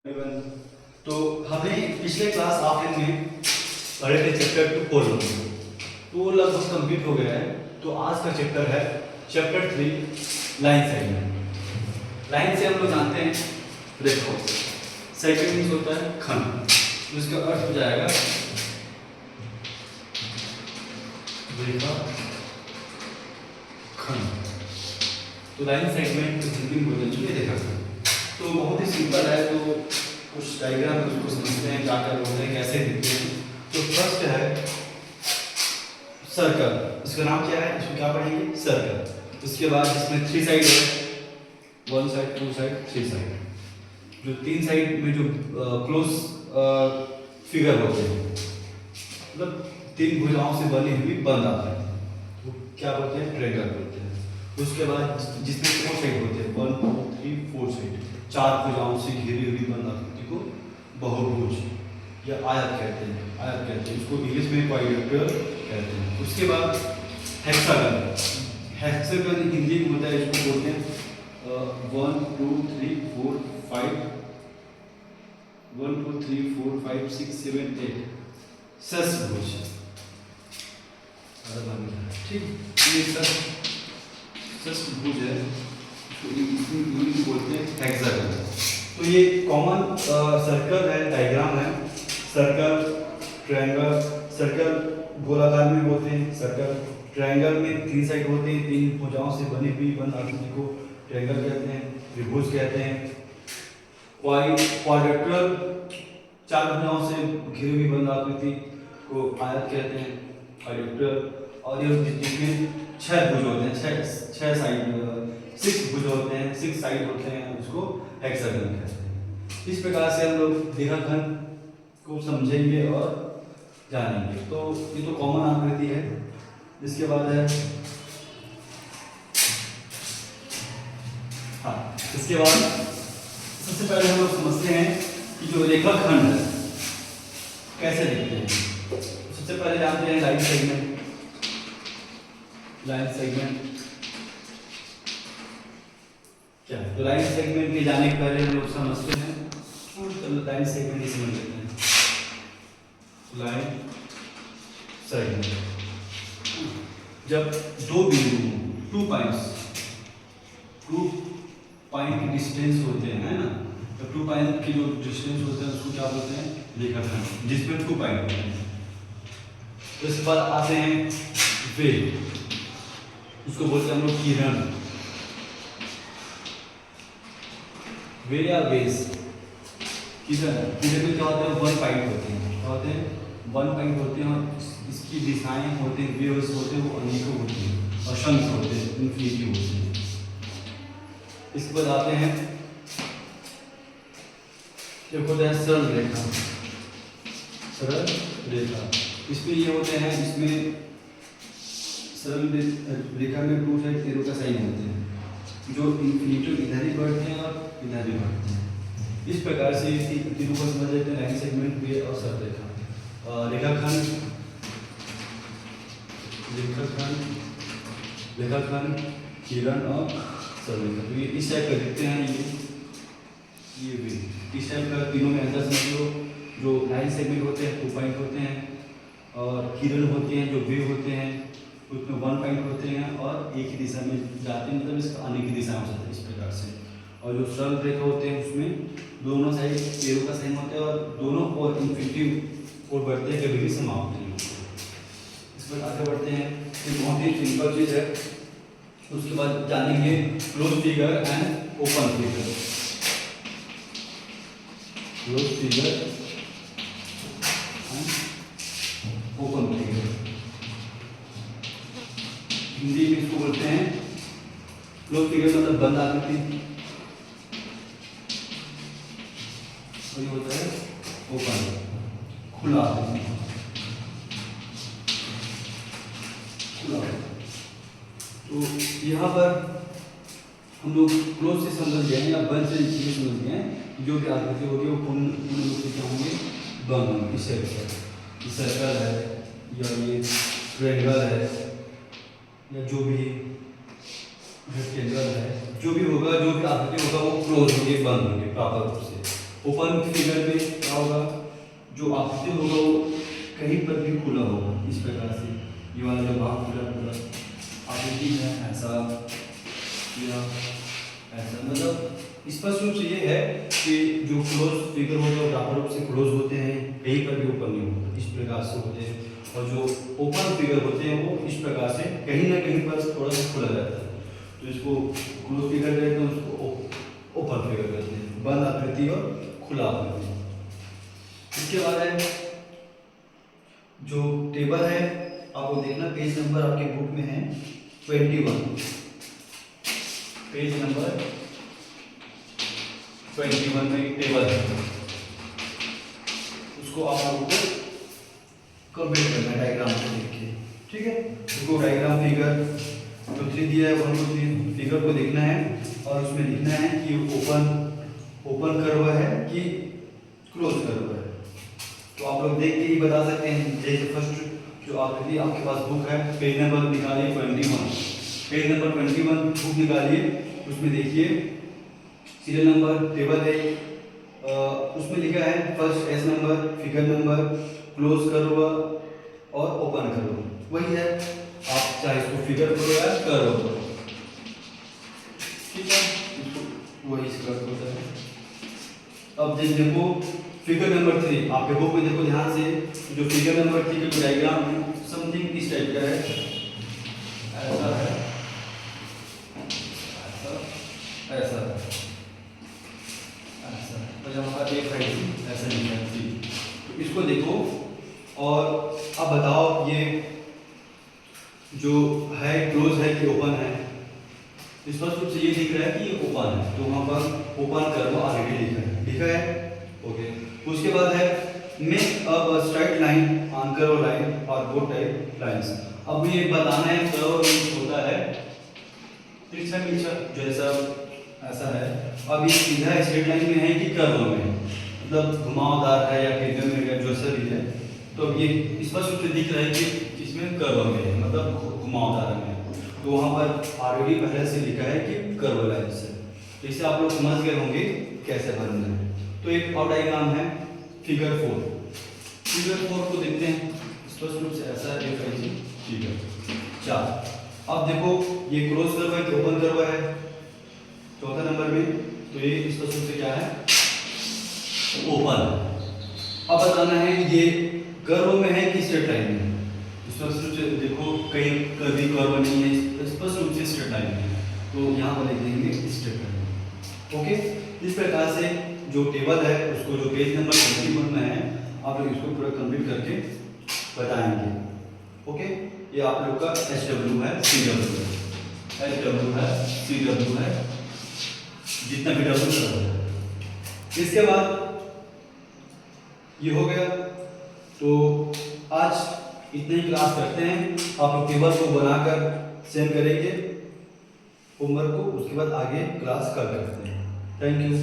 everyone. तो हमें पिछले क्लास ऑफलाइन में पढ़े थे चैप्टर 2 कोलन, तो वो लगभग कंप्लीट हो गया है। तो आज का चैप्टर है चैप्टर 3 लाइन सेगमेंट। लाइन से हम लोग जानते हैं रेखा, सेगमेंट मीन्स होता है खंड, तो इसका अर्थ हो जाएगा रेखा खंड। तो लाइन सेगमेंट हिंदी में बोलते हैं रेखा खंड। तो बहुत ही सिंपल है, तो कुछ डायग्राम है उसको समझते हैं, क्या क्या बोलते हैं, कैसे दिखते हैं। तो फर्स्ट है सर्कल, इसका नाम क्या है, इसको क्या पढ़ेंगे सर्कल। उसके बाद इसमें 3 साइड है, 1 साइड 2 साइड 3 साइड। जो 3 साइड में जो क्लोज फिगर होते हैं, मतलब 3 भुजाओं से बनी हुई बंद आता है, वो क्या बोलते हैं ट्रायंगल बोलते हैं। उसके बाद जिसमें 4 साइड होते हैं, 1 2 3 4 साइड, 4 भुजाओं से घिरी हुई बंद आकृति को बहुभुज या आयत कहते हैं, आयत कहते हैं। उसको इंग्लिश में क्वाड्रिलेटरल कहते हैं। उसके बाद हेक्सागन, हेक्सागन हिंदी में होता है, इसको बोलते हैं 1 2 3 4 5 1 2 3 4 5 6 7 8 षष्भुज। ठीक, ये षष्भुज है, तो बोलते हैं हेक्सागन। तो ये कॉमन सर्कल है, डायग्राम है। सर्कल, ट्रायंगल, सर्कल गोलाकार में होते हैं, सर्कल ट्रायंगल में 3 साइड होते हैं, 3 भुजाओं से बनी हुई बंद आकृति को ट्रायंगल कहते हैं, त्रिभुज कहते हैं। क्वाड्रिलेटरल 4 भुजाओं से घिरी हुई बंद आकृति को आयत कहते हैं, क्वाड्रिलेटरल। और ये जिसमें 6 भुज होते हैं, 6 साइड 6 भुज होते हैं, 6 साइड होते हैं, उसको हेक्सागन कहते हैं। इस प्रकार से हम लोग रेखाखंड को समझेंगे और जानेंगे। तो ये तो कॉमन आकृति है। इसके बाद है इसके बाद सबसे पहले हम लोग समझते हैं कि जो रेखाखंड है कैसे दिखते हैं। सबसे पहले जानते हैं लाइन सेगमेंट। लाइन सेगमेंट क्या है? तो लाइन सेगमेंट के जाने के पहले हम लोग समझते हैं, चलो लाइन सेगमेंट ही समझ लेते हैं। लाइन सेगमेंट जब 2 बिंदु 2 पॉइंट डिस्टेंस होते हैं ना, तो 2 पॉइंट के जो डिस्टेंस होते हैं उसको क्या बोलते हैं रेखाखंड, जिसमें 2 पॉइंट होते हैं। तो इसके बाद आते हैं वे, उसको बोलते हैं हम लोग किरण, वे या बेस। किरण में क्या होता है 1 पॉइंट होते हैं, क्या होते हैं 1 पॉइंट होते हैं, और इसकी दिशाएं होते हैं, वेव्स होते हैं, वो अनेकों होती हैं, असंख्य होते हैं, इन्फिनिटी होते हैं। इसके बाद आते हैं एक होता है सरल रेखा। सरल रेखा इसमें ये होते हैं, इसमें सरल रेखा में 2 साइड एरो का साइन होते हैं, जो इन्फिनिटी इधर ही बढ़ते हैं और इधर ही बढ़ते हैं। इस प्रकार से तीनों को समझ लेते हैं, लाइन सेगमेंट, वे और सरल रेखा। रेखाखंड, किरण और सरल रेखा, तो ये इस टाइप का दिखते हैं। ये भी इस टाइप का तीनों में अंतर समझ लो। जो लाइन सेगमेंट होते हैं 2 पॉइंट होते हैं, और किरण होते हैं जो वेव होते हैं उसमें 1 पॉइंट होते हैं और एक ही दिशा में जाते हैं, मतलब इसका आने की दिशा हो जाता है इस प्रकार से। और जो सरल रेखा होते हैं उसमें दोनों साइड एरो का साइन होता है, और दोनों और इन्फिनिटी और बढ़ते हैं, कभी भी समाप्त नहीं होते। इस पर आगे बढ़ते हैं, ये बहुत ही सिंपल चीज़ है। उसके बाद जानेंगे close figure and open figure. Close figure and open figure, Hindi में इसको बोलते हैं क्लोज फिगर मतलब बंद आकृति, और ये होता है ओपन खुला आकृति। तो यहाँ पर हम लोग क्लोज से समझ गए या बंद से ये समझ गए, जो भी आकृति होगी वो पूर्ण रूप से क्या होंगे, बंद होंगे। इस सर्कल है या ये ट्रायंगल है या जो भी रेक्टेंगल है, जो भी होगा, जो भी आकृति होगा वो क्लोज होंगे, बंद होंगे प्रॉपर रूप से। ओपन फिगर में क्या होगा, जो आकृति होगा वो कहीं पर भी खुला होगा, इस प्रकार से ये वाला जो भाग खुला पूरा आकृति है ऐसा या ऐसा, मतलब स्पष्ट रूप से ये है कि जो क्लोज फिगर होते हैं प्रॉपर रूप से क्लोज होते हैं, कहीं पर भी ओपन नहीं होते, इस प्रकार से होते हैं। और जो ओपन फिगर होते हैं वो इस प्रकार से कहीं ना कहीं पर थोड़ा सा खुला रहता है, तो इसको क्लोज फिगर कहते हैं, उसको ओपन फिगर कहते हैं, बंद आकृति और खुला आकृति। इसके बाद है जो टेबल है, आपको देखना पेज नंबर आपके बुक में है 21, पेज नंबर 21 में एक टेबल है, उसको आप लोगों को कंप्लीट करना है डायग्राम को देख के, ठीक है। उसको डायग्राम फिगर जो 3 दिया है 1 2 3 फिगर को देखना है और उसमें लिखना है कि ओपन कर्व है कि क्लोज कर्व है। तो आप लोग देख के ही बता सकते हैं। जैसे फर्स्ट जो आकृति आपके पास बुक है, पेज नंबर निकालिए 21, पेज नंबर 21 बुक निकालिए, उसमें देखिए सीरियल नंबर टेबल है, उसमें लिखा है first S number, figure number, close curve और ओपन कर्व, वही है। आप चाहे इसको फिगर करो या कर्व करो, ठीक है, वही इसका होता है। अब देखो फिगर नंबर 3 आपके बुक में देखो ध्यान से, जो फिगर नंबर 3 का डायग्राम है समथिंग इस टाइप का है, ऐसा है, ऐसा ऐसा, तो यहाँ पर एक साइड ऐसा नहीं है, तो इसको देखो और अब बताओ ये जो है क्लोज है कि ओपन है। स्पष्ट रूप से ये दिख रहा है कि ये ओपन है, तो वहाँ पर ओपन कर्व ऑलरेडी लिखा है, ओके। उसके बाद है make a straight line on curve line और बोथ टाइप लाइंस। अब ये बताना है कर्व मींस होता है तिरछा तिरछा जैसा, ऐसा है। अब ये सीधा स्ट्रेट लाइन में है कि कर्व में, मतलब घुमावदार है या फिर में जैसा भी है, तो अब ये स्पष्ट रूप से दिख रहा है कि इसमें कर्व में है, मतलब घुमावदार में, तो वहाँ पर ऑलरेडी पहले से लिखा है कि कर्व लाइन से, तो इसे आप लोग समझ गए होंगे कैसे बनना है। तो एक और डायग्राम है फिगर 4, फिगर 4 को देखते हैं, स्पष्ट रूप से ऐसा है फिगर 4। अब देखो ये क्लोज कर्व है कि ओपन कर्व है, चौथा नंबर में, तो ये स्पष्ट रूप से क्या है, ओपन। अब बताना है ये कर्व में है कि स्ट्रेट लाइन में, स्पष्ट रूप से देखो कहीं कभी कर्व नहीं है, स्पष्ट रूप से स्ट्रेट लाइन में, तो यहाँ पर लिख देंगे स्ट्रेट लाइन, ओके। इस प्रकार से जो टेबल है उसको जो पेज नंबर 21 में है आप लोग इसको पूरा कंप्लीट करके बताएंगे, ओके। ये आप लोग का SW है, CW है, SW है, CW है, जितना भी W है। इसके बाद ये हो गया, तो आज इतने ही क्लास करते हैं। आप लोग टेबल को बनाकर सेंड करेंगे होमवर्क को, उसके बाद आगे क्लास कर करते हैं। Thank you.